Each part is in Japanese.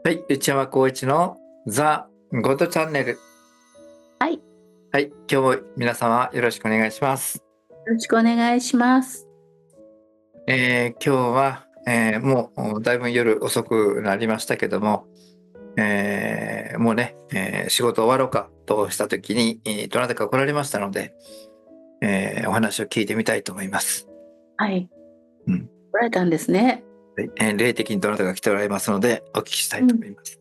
はい、内山光一のザ・ゴッドチャンネル。はい。はい、今日も皆様よろしくお願いします。よろしくお願いします。今日は、もうだいぶ夜遅くなりましたけども、もうね、仕事終わろうかとした時に、どなたか来られましたので、お話を聞いてみたいと思います。はい。うん。来られたんですね。はい、霊的にどなたか来ておられますので、お聞きしたいと思います。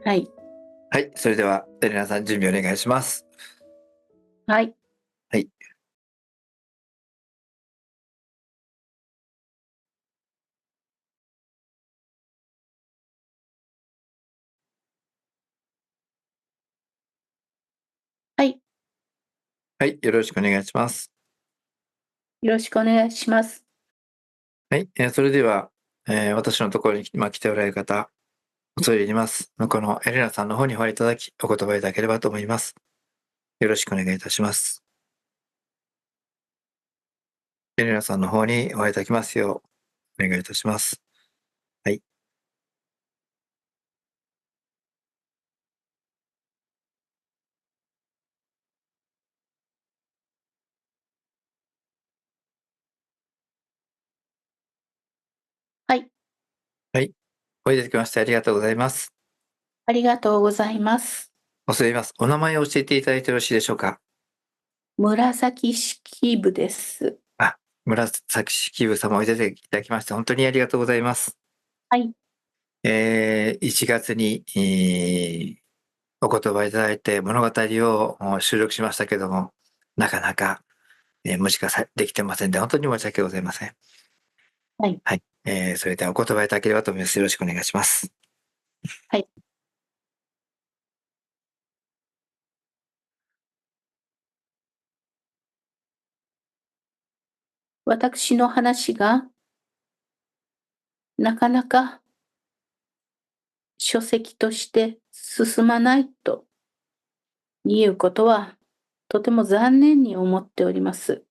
はい。はい、それではエレナさん準備お願いします。はい。はい。はい。はい、よろしくお願いします。よろしくお願いします。はい、それでは、私のところに今来ておられる方、恐れ入ります。向こうのエレナさんの方にお会いいただき、お言葉いただければと思います。よろしくお願いいたします。エレナさんの方にお会いいただきますよう、お願いいたします。はい。はい。はい。おいでいただきましてありがとうございます。ありがとうございます。恐れ入ります。お名前を教えていただいてよろしいでしょうか。紫式部です。あ、紫式部様おいでいただきまして本当にありがとうございます。はい。1月に、お言葉いただいて物語を収録しましたけども、なかなか、無視ができてませんで、本当に申し訳ございません。はい。はい。それではお言葉いただければと思います。よろしくお願いします。はい。私の話がなかなか書籍として進まないということはとても残念に思っております。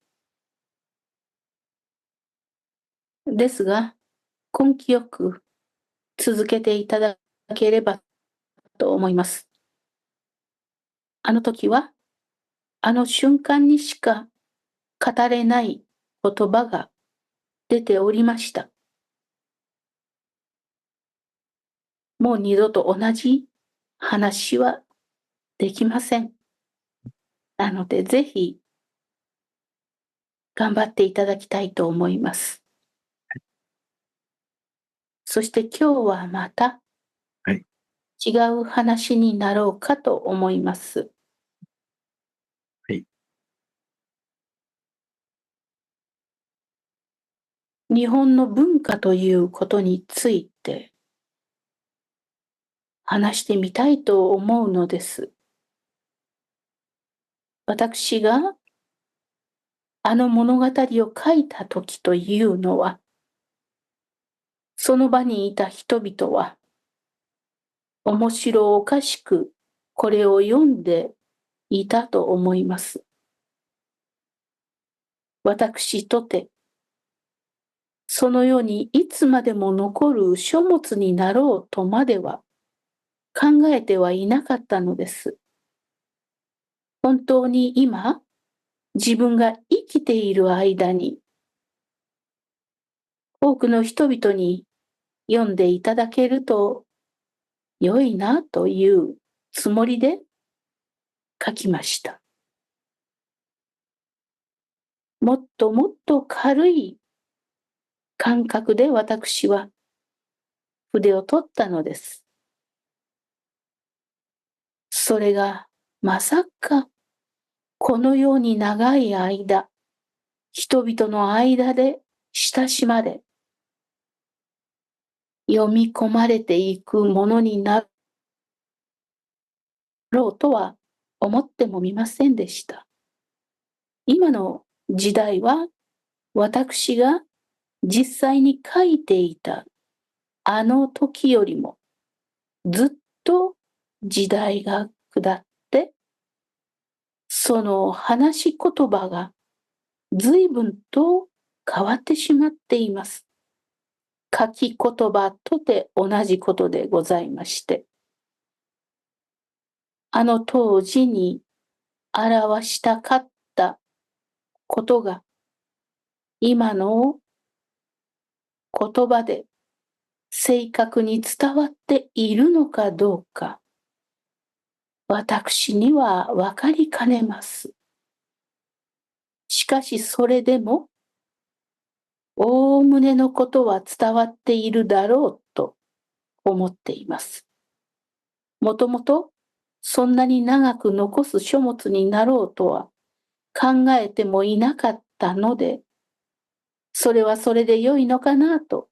ですが、根気よく続けていただければと思います。あの時は、あの瞬間にしか語れない言葉が出ておりました。もう二度と同じ話はできません。なので、ぜひ頑張っていただきたいと思います。そして今日はまたはい。違う話になろうかと思います。はい。日本の文化ということについて話してみたいと思うのです。私があの物語を書いた時というのは、その場にいた人々は面白おかしくこれを読んでいたと思います。私とて、その世にいつまでも残る書物になろうとまでは考えてはいなかったのです。本当に今、自分が生きている間に、多くの人々に読んでいただけると良いなというつもりで書きました。もっともっと軽い感覚で私は筆を取ったのです。それがまさかこのように長い間、人々の間で親しまれ、読み込まれていくものになるろうとは思ってもみませんでした。今の時代は私が実際に書いていたあの時よりもずっと時代が下って、その話し言葉が随分と変わってしまっています。書き言葉とて同じことでございまして、あの当時に表したかったことが今の言葉で正確に伝わっているのかどうか、私には分かりかねます。しかしそれでも、おおむねのことは伝わっているだろうと思っています。もともとそんなに長く残す書物になろうとは考えてもいなかったので、それはそれで良いのかなと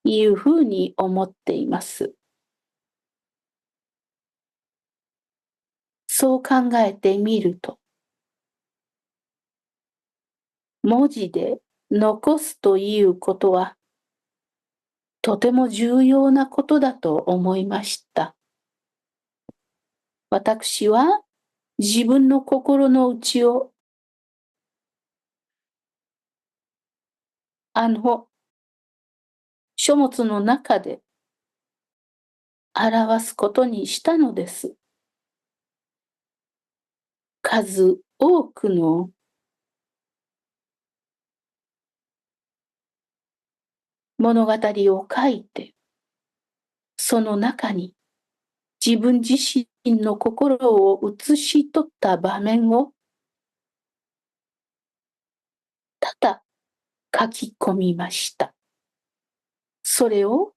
いうふうに思っています。そう考えてみると、文字で残すということはとても重要なことだと思いました。私は自分の心の内をあの書物の中で表すことにしたのです。数多くの物語を書いて、その中に自分自身の心を写し取った場面を多々書き込みました。それを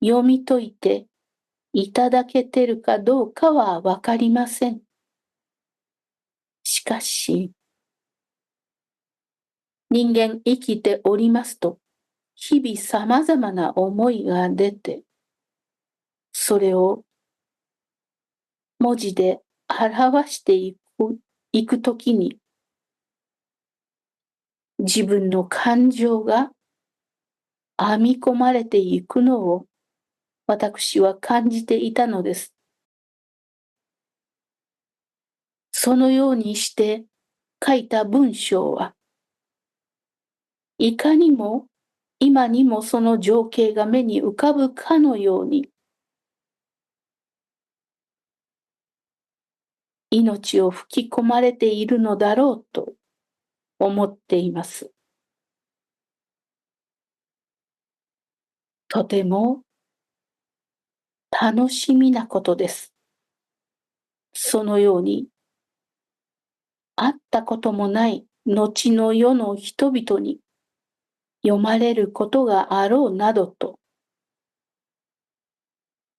読み解いていただけてるかどうかはわかりません。しかし、人間生きておりますと、日々様々な思いが出て、それを文字で表していくときに、自分の感情が編み込まれていくのを私は感じていたのです。そのようにして書いた文章はいかにも今にもその情景が目に浮かぶかのように命を吹き込まれているのだろうと思っています。とても楽しみなことです。そのように会ったこともない後の世の人々に読まれることがあろうなどと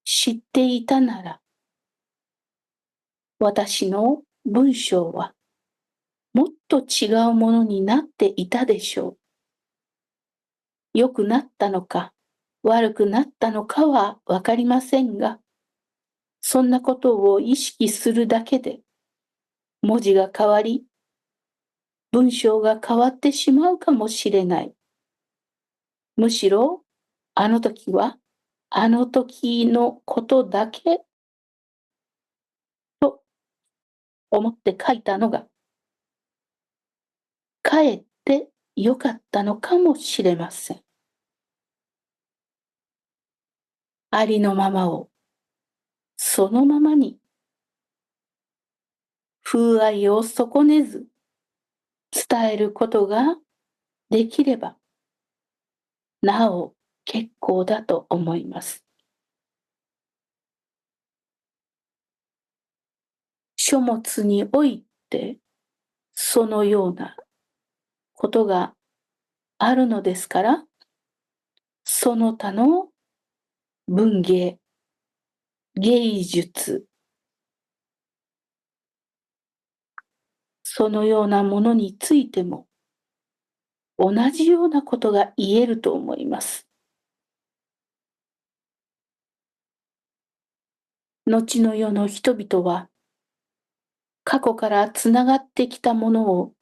知っていたなら、私の文章はもっと違うものになっていたでしょう。良くなったのか悪くなったのかはわかりませんが、そんなことを意識するだけで文字が変わり、文章が変わってしまうかもしれない。むしろ、あの時はあの時のことだけと思って書いたのが、かえって良かったのかもしれません。ありのままをそのままに風合いを損ねず伝えることができればなお結構だと思います。書物においてそのようなことがあるのですから、その他の文芸、芸術、そのようなものについても同じようなことが言えると思います。後の世の人々は、過去からつながってきたものを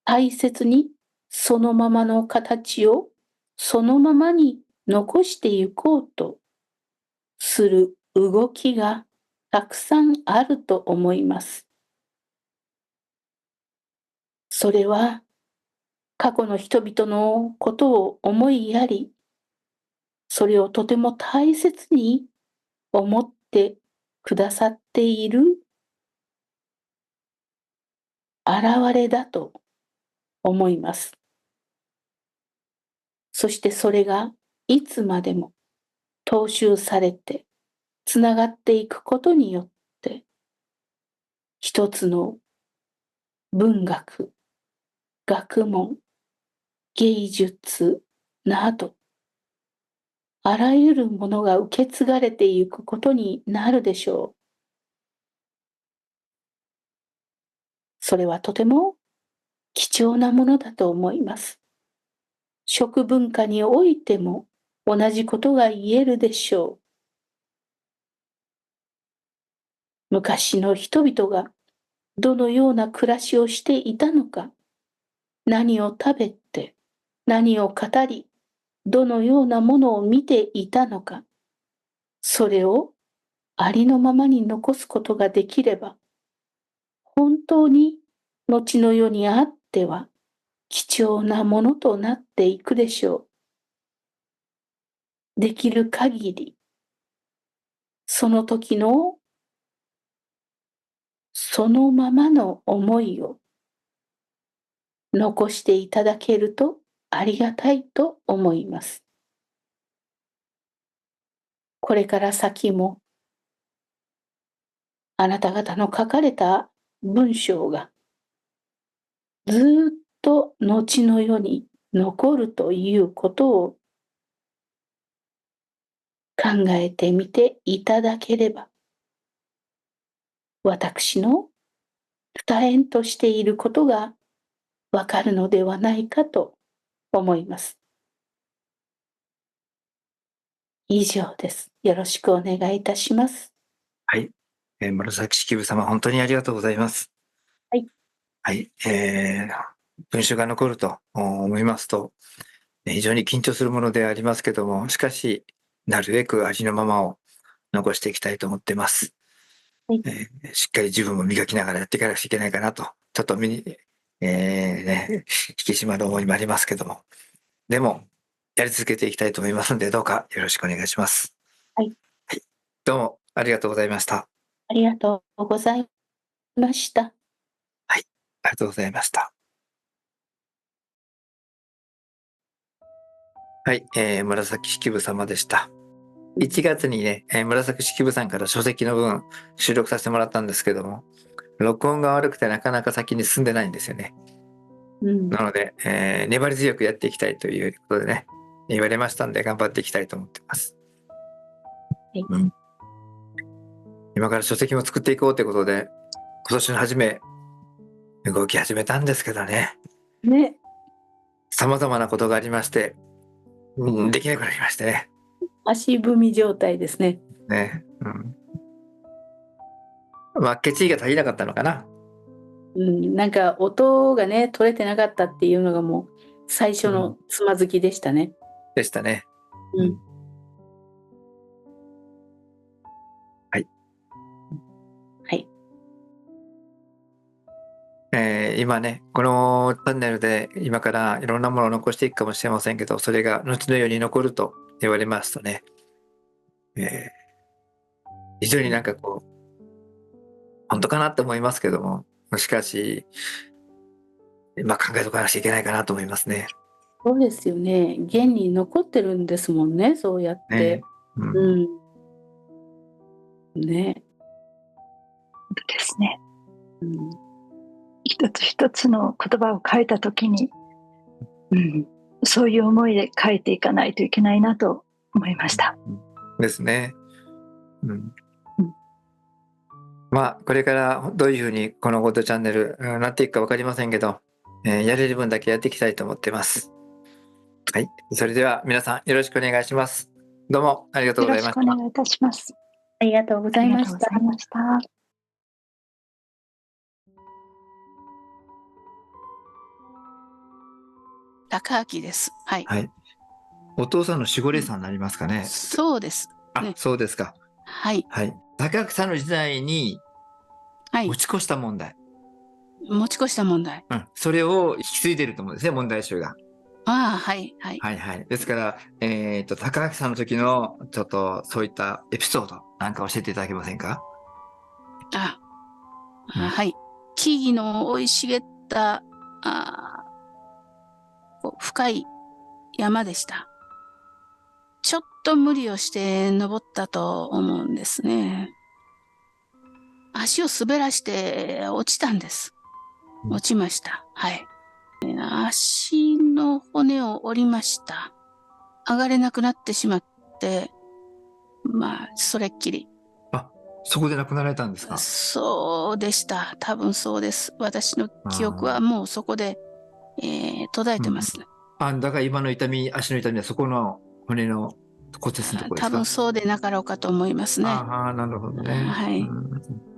大切にそのままの形をそのままに残していこうとする動きがたくさんあると思います。それは過去の人々のことを思いやり、それをとても大切に思ってくださっている現れだと思います。そしてそれがいつまでも踏襲されてつながっていくことによって、一つの文学、学問、芸術など、あらゆるものが受け継がれていくことになるでしょう。それはとても貴重なものだと思います。食文化においても同じことが言えるでしょう。昔の人々がどのような暮らしをしていたのか、何を食べて、何を語り、どのようなものを見ていたのか、それをありのままに残すことができれば、本当に後の世にあっては貴重なものとなっていくでしょう。できる限り、その時のそのままの思いを残していただけるとありがたいと思います。これから先もあなた方の書かれた文章がずーっと後の世に残るということを考えてみていただければ、私の二縁としていることがわかるのではないかと思います。以上です。よろしくお願いいたします。はい。紫式部様、本当にありがとうございます。はい。はい。文章が残ると思いますと、非常に緊張するものでありますけども、しかし、なるべくありのままを残していきたいと思っています。はい。しっかり自分も磨きながらやっていかなくちゃいけないかなと、ちょっと引き締まる思いもありますけども、でも、やり続けていきたいと思いますので、どうかよろしくお願いします。はい。はい。どうもありがとうございました。ありがとうございました。はい。ありがとうございました。はい。紫式部様でした。1月にね、紫式部さんから書籍の分収録させてもらったんですけども、録音が悪くてなかなか先に進んでないんですよね。なので、粘り強くやっていきたいということでね、言われましたんで頑張っていきたいと思ってます。はい。うん、今から書籍も作っていこうということで、今年の初め、動き始めたんですけどね。ね。様々なことがありまして、できなくなりましてね。足踏み状態ですね。ね。まあ、決意が足りなかったのかな。なんか音がね、取れてなかったっていうのがもう最初のつまずきでしたね。でしたね。はい。はい。今ね、このチャンネルで今からいろんなものを残していくかもしれませんけど、それが後のように残ると言われますとね、非常になんかこう、本当かなって思いますけども、しかし、考えとかなきゃいけないかなと思いますね。そうですよね。現に残ってるんですもんね、そうやって。ね。ですね。一つ一つの言葉を書いたときに、そういう思いで書いていかないといけないなと思いました。ですね。これからどういうふうにこのゴッドチャンネルなっていくか分かりませんけど、やれる分だけやっていきたいと思ってます。はい。それでは皆さんよろしくお願いします。どうもありがとうございました。よろしくお願いいたします。ありがとうございました。ありがとうございました。高明です。はい。はい。お父さんの守護霊さんになりますかね。そうです。あ、ね。そうですか。はい。はい。高明さんの時代にはい持。ち越した問題。持ち越した問題。うん。それを引き継いでると思うんですね、問題集が。ああ、はい。はい。はいはい。ですから、高明さんの時の、ちょっと、そういったエピソードなんか教えていただけませんか？あ、うんはい。木々の生い茂った、こう深い山でした。ちょっと無理をして登ったと思うんですね。足を滑らして落ちたんです。うん落ちました。はい。足の骨を折りました。上がれなくなってしまって、まあ、それっきり。あ、そこで亡くなられたんですか？そうでした。多分そうです。私の記憶はもうそこで、途絶えてますね。あ、だから今の痛み、足の痛みはそこの骨の骨折のところですか？多分そうでなかろうかと思いますね。ああ、なるほどね。はい。うん